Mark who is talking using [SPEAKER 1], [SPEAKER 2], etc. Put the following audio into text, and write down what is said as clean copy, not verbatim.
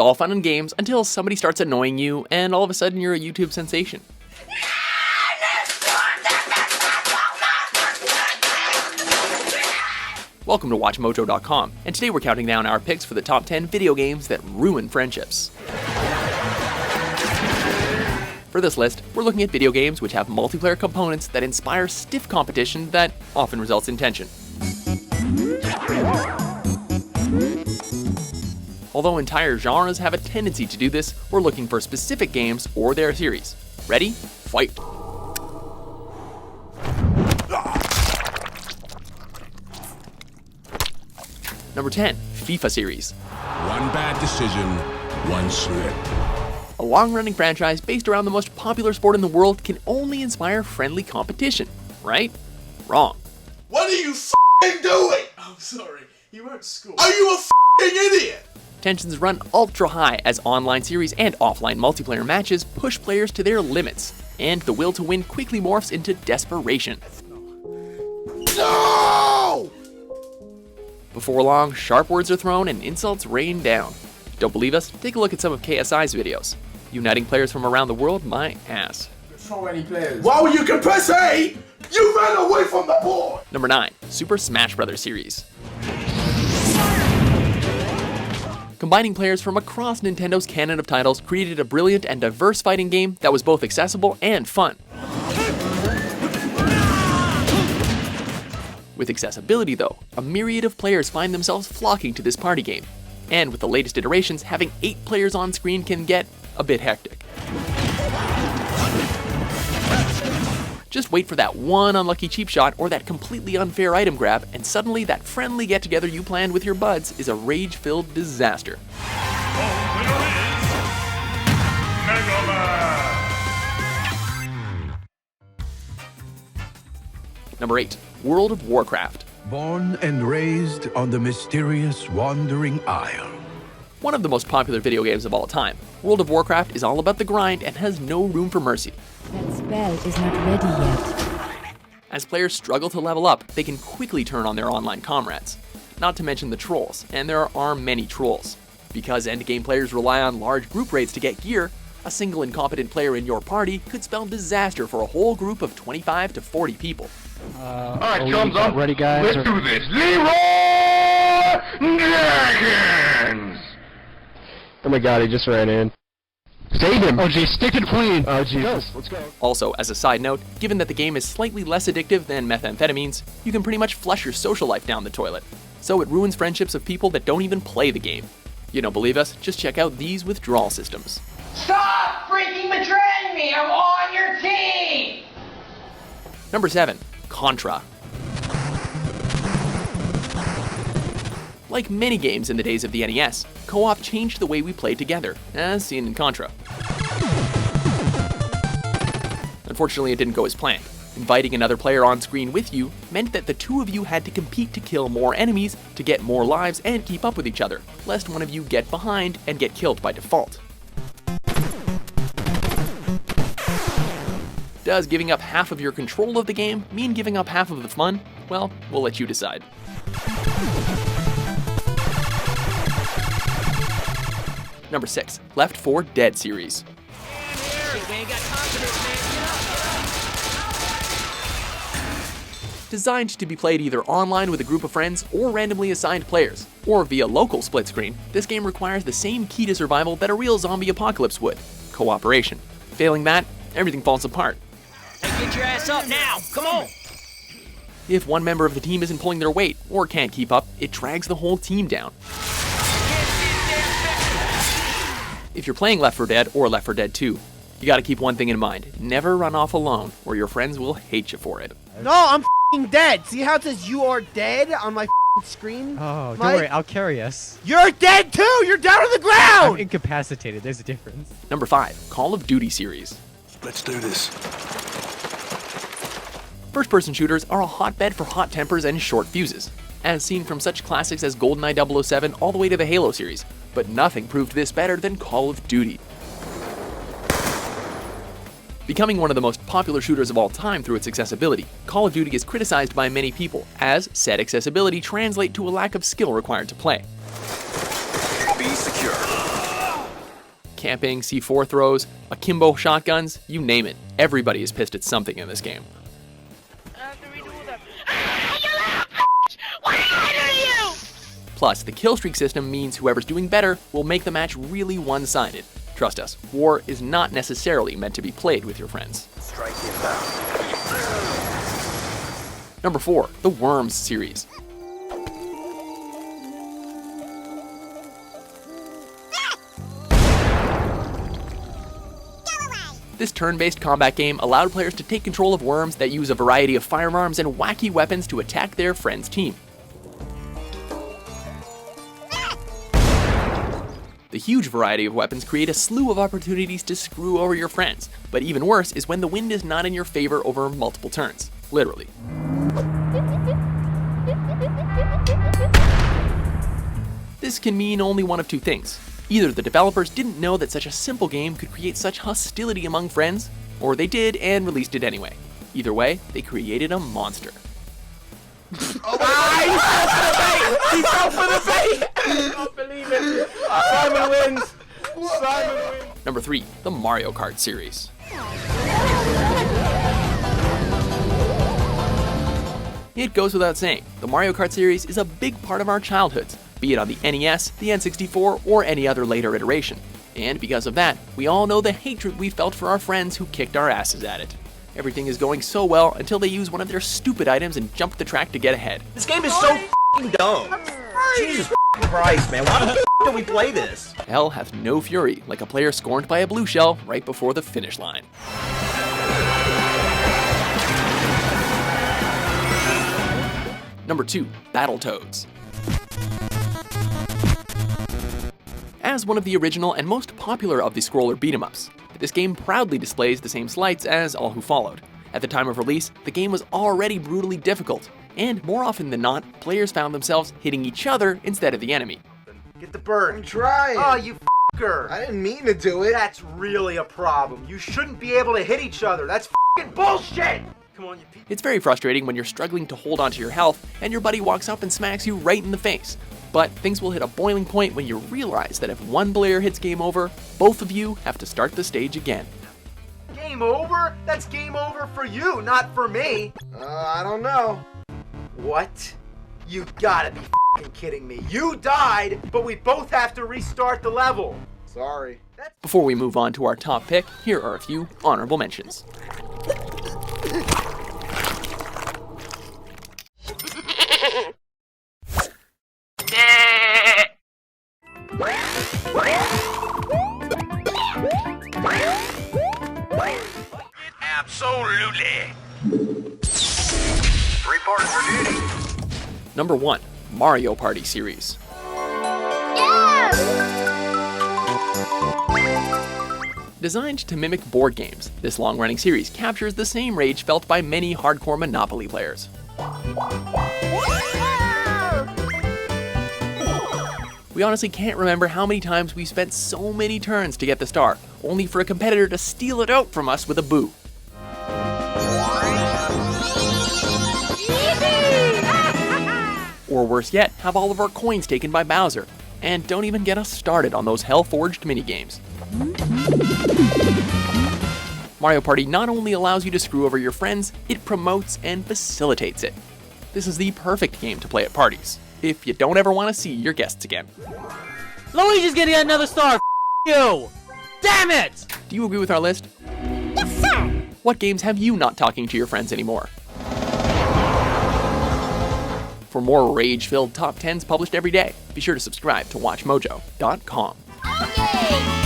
[SPEAKER 1] It's all fun and games until somebody starts annoying you and all of a sudden you're a YouTube sensation. Welcome to WatchMojo.com, and today we're counting down our picks for the top 10 video games that ruin friendships. For this list, we're looking at video games which have multiplayer components that inspire stiff competition that often results in tension. Although entire genres have a tendency to do this, we're looking for specific games or their series. Ready? Fight! Number 10, FIFA series.
[SPEAKER 2] One bad decision, one slip.
[SPEAKER 1] A long-running franchise based around the most popular sport in the world can only inspire friendly competition, right? Wrong.
[SPEAKER 3] What are you f***ing doing?
[SPEAKER 4] I'm sorry, you weren't school.
[SPEAKER 3] Are you a f***ing idiot?
[SPEAKER 1] Tensions run ultra high as online series and offline multiplayer matches push players to their limits, and the will to win quickly morphs into desperation.
[SPEAKER 3] No!
[SPEAKER 1] Before long, sharp words are thrown and insults rain down. Don't believe us? Take a look at some of KSI's videos. Uniting players from around the world, my ass.
[SPEAKER 4] So many players.
[SPEAKER 3] While you can press A, you ran away from the board!
[SPEAKER 1] Number 9, Super Smash Bros. Series. Combining players from across Nintendo's canon of titles created a brilliant and diverse fighting game that was both accessible and fun. With accessibility though, a myriad of players find themselves flocking to this party game. And with the latest iterations, having 8 players on screen can get a bit hectic. Just wait for that one unlucky cheap shot or that completely unfair item grab, and suddenly that friendly get-together you planned with your buds is a rage-filled disaster. Number 8, World of Warcraft.
[SPEAKER 5] Born and raised on the mysterious Wandering Isle.
[SPEAKER 1] One of the most popular video games of all time, World of Warcraft is all about the grind and has no room for mercy.
[SPEAKER 6] That spell is not ready yet.
[SPEAKER 1] As players struggle to level up, they can quickly turn on their online comrades. Not to mention the trolls, and there are many trolls. Because endgame players rely on large group raids to get gear, a single incompetent player in your party could spell disaster for a whole group of 25 to 40 people.
[SPEAKER 7] Alright, thumbs up.
[SPEAKER 8] Ready, guys?
[SPEAKER 7] Let's do this. Leroy Jenkins!
[SPEAKER 8] Oh my god, he just ran in. Save him! Oh geez, stick to the plane! Oh Jesus, let's go.
[SPEAKER 1] Also, as a side note, given that the game is slightly less addictive than methamphetamines, you can pretty much flush your social life down the toilet. So it ruins friendships of people that don't even play the game. You don't believe us? Just check out these withdrawal systems.
[SPEAKER 9] Stop freaking betraying me! I'm on your team!
[SPEAKER 1] Number 7, Contra. Like many games in the days of the NES, co-op changed the way we play together, as seen in Contra. Unfortunately, it didn't go as planned. Inviting another player on screen with you meant that the two of you had to compete to kill more enemies, to get more lives, and keep up with each other, lest one of you get behind and get killed by default. Does giving up half of your control of the game mean giving up half of the fun? Well, we'll let you decide. Number 6, Left 4 Dead series. Designed to be played either online with a group of friends or randomly assigned players, or via local split screen, this game requires the same key to survival that a real zombie apocalypse would: cooperation. Failing that, everything falls apart.
[SPEAKER 9] Hey, get your ass up now! Come on!
[SPEAKER 1] If one member of the team isn't pulling their weight or can't keep up, it drags the whole team down. If you're playing Left 4 Dead or Left 4 Dead 2, you gotta keep one thing in mind: never run off alone, or your friends will hate you for it.
[SPEAKER 10] No, I'm f***ing dead. See how it says you are dead on my f***ing screen?
[SPEAKER 11] Oh, don't worry, I'll carry us.
[SPEAKER 10] You're dead too! You're down on the ground!
[SPEAKER 11] I'm incapacitated, there's a difference.
[SPEAKER 1] Number 5, Call of Duty series.
[SPEAKER 2] Let's do this.
[SPEAKER 1] First-person shooters are a hotbed for hot tempers and short fuses, as seen from such classics as GoldenEye 007 all the way to the Halo series, but nothing proved this better than Call of Duty. Becoming one of the most popular shooters of all time through its accessibility, Call of Duty is criticized by many people, as said accessibility translates to a lack of skill required to play.
[SPEAKER 2] Be secure.
[SPEAKER 1] camping, C4 throws, akimbo shotguns, you name it. Everybody is pissed at something in this game. Plus, the killstreak system means whoever's doing better will make the match really one-sided. Trust us, war is not necessarily meant to be played with your friends. Number 4, the Worms series. This turn-based combat game allowed players to take control of worms that use a variety of firearms and wacky weapons to attack their friend's team. The huge variety of weapons create a slew of opportunities to screw over your friends, but even worse is when the wind is not in your favor over multiple turns. Literally. This can mean only one of two things. Either the developers didn't know that such a simple game could create such hostility among friends, or they did and released it anyway. Either way, they created a monster.
[SPEAKER 10] He fell for the bait! I can't believe it. Simon wins. Simon wins.
[SPEAKER 1] Number 3, the Mario Kart series. It goes without saying, the Mario Kart series is a big part of our childhoods, be it on the NES, the N64, or any other later iteration. And because of that, we all know the hatred we felt for our friends who kicked our asses at it. Everything is going so well until they use one of their stupid items and jump the track to get ahead.
[SPEAKER 12] This game is so f***ing dumb. Jesus Christ, man, why the f*** do we play this?
[SPEAKER 1] Hell hath no fury, like a player scorned by a blue shell right before the finish line. Number 2, Battletoads. As one of the original and most popular of the scroller beat-em-ups, this game proudly displays the same slights as all who followed. At the time of release, the game was already brutally difficult, and more often than not, players found themselves hitting each other instead of the enemy.
[SPEAKER 4] Get the bird.
[SPEAKER 10] I'm trying.
[SPEAKER 4] Oh, you f***er.
[SPEAKER 10] I didn't mean to do it.
[SPEAKER 4] That's really a problem. You shouldn't be able to hit each other. That's f***ing bullshit. Come on, you p***.
[SPEAKER 1] It's very frustrating when you're struggling to hold onto your health and your buddy walks up and smacks you right in the face. But things will hit a boiling point when you realize that if one player hits game over, both of you have to start the stage again.
[SPEAKER 4] Game over? That's game over for you, not for me.
[SPEAKER 10] I don't know.
[SPEAKER 4] What? You gotta be f***ing kidding me. You died, but we both have to restart the level.
[SPEAKER 10] Sorry.
[SPEAKER 1] Before we move on to our top pick, here are a few honorable mentions.
[SPEAKER 7] Absolutely. Report for duty.
[SPEAKER 1] Number 1, Mario Party series. Designed to mimic board games, this long-running series captures the same rage felt by many hardcore Monopoly players. We honestly can't remember how many times we spent so many turns to get the star, only for a competitor to steal it out from us with a boo. Or worse yet, have all of our coins taken by Bowser. And don't even get us started on those hell-forged minigames. Mario Party not only allows you to screw over your friends, it promotes and facilitates it. This is the perfect game to play at parties, if you don't ever want to see your guests again.
[SPEAKER 11] Luigi's getting another star, you! Damn it!
[SPEAKER 1] Do you agree with our list? Yes, sir! What games have you not talking to your friends anymore? For more rage-filled top 10s published every day, be sure to subscribe to WatchMojo.com.
[SPEAKER 9] Okay.